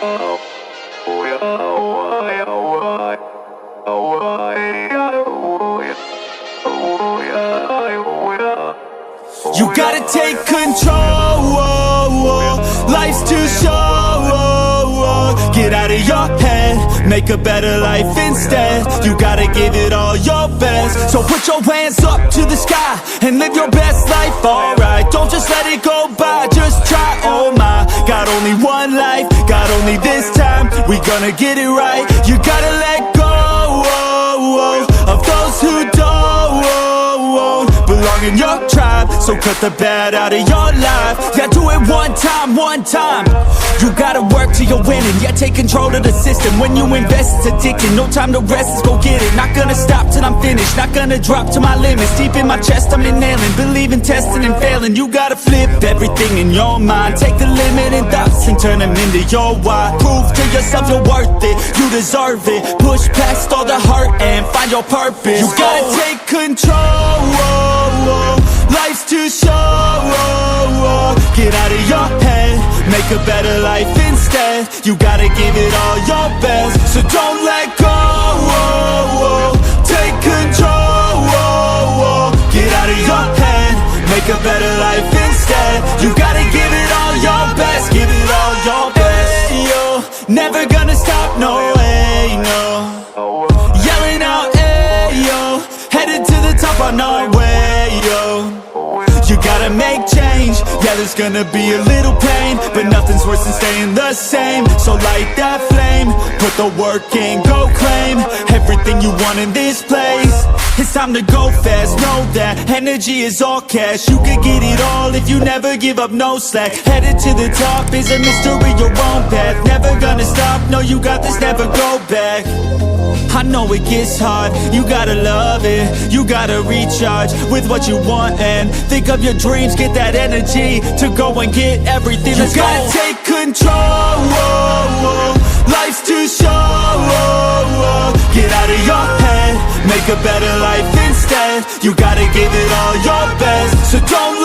You gotta take control, life's too short. Get out of your head, make a better life instead. You gotta give it all your best. So put your hands up to the sky and live your best life, alright. Don't just let it go by, just try, oh my. Got only one life, got only this time. We gonna get it right. You gotta let go of those who don't belong in your tribe. So cut the bad out of your life. Yeah, do it one time, one time. You gotta work till you're winning. Yeah, take control of the system. When you invest, it's addicting. No time to rest, let's go get it. Not gonna stop till I'm finished. Not gonna drop to my limits. Deep in my chest, I'm inhaling. Believe in testing and failing. You gotta flip everything in your mind. Take the limiting thoughts and turn them into your why. Prove to yourself you're worth it. You deserve it. Push past all the hurt and find your purpose. You gotta take control. Life's too short. Get out of your head, make a better life instead. You gotta give it all your best. So don't let go. Take control. Get out of your head, make a better life instead. You gotta give it all your best. Give it all your best. Hey, yo, never gonna stop, no way, no. Yelling out, hey, yo, headed to the top on our way, yo. You gotta make change, yeah, there's gonna be a little pain, but nothing's worse than staying the same. So light that flame, put the work in, go claim everything you want in this place. It's time to go fast, know that energy is all cash. You can get it all if you never give up, no slack. Headed to the top is a mystery, your own path. Never gonna stop, no, you got this, never go back. I know it gets hard, you gotta love it. You gotta recharge with what you want and think of your dreams. Get that energy to go and get everything. Let's go. You gotta take control. Life's too short. Get out of your head, make a better life instead. You gotta give it all your best. So don't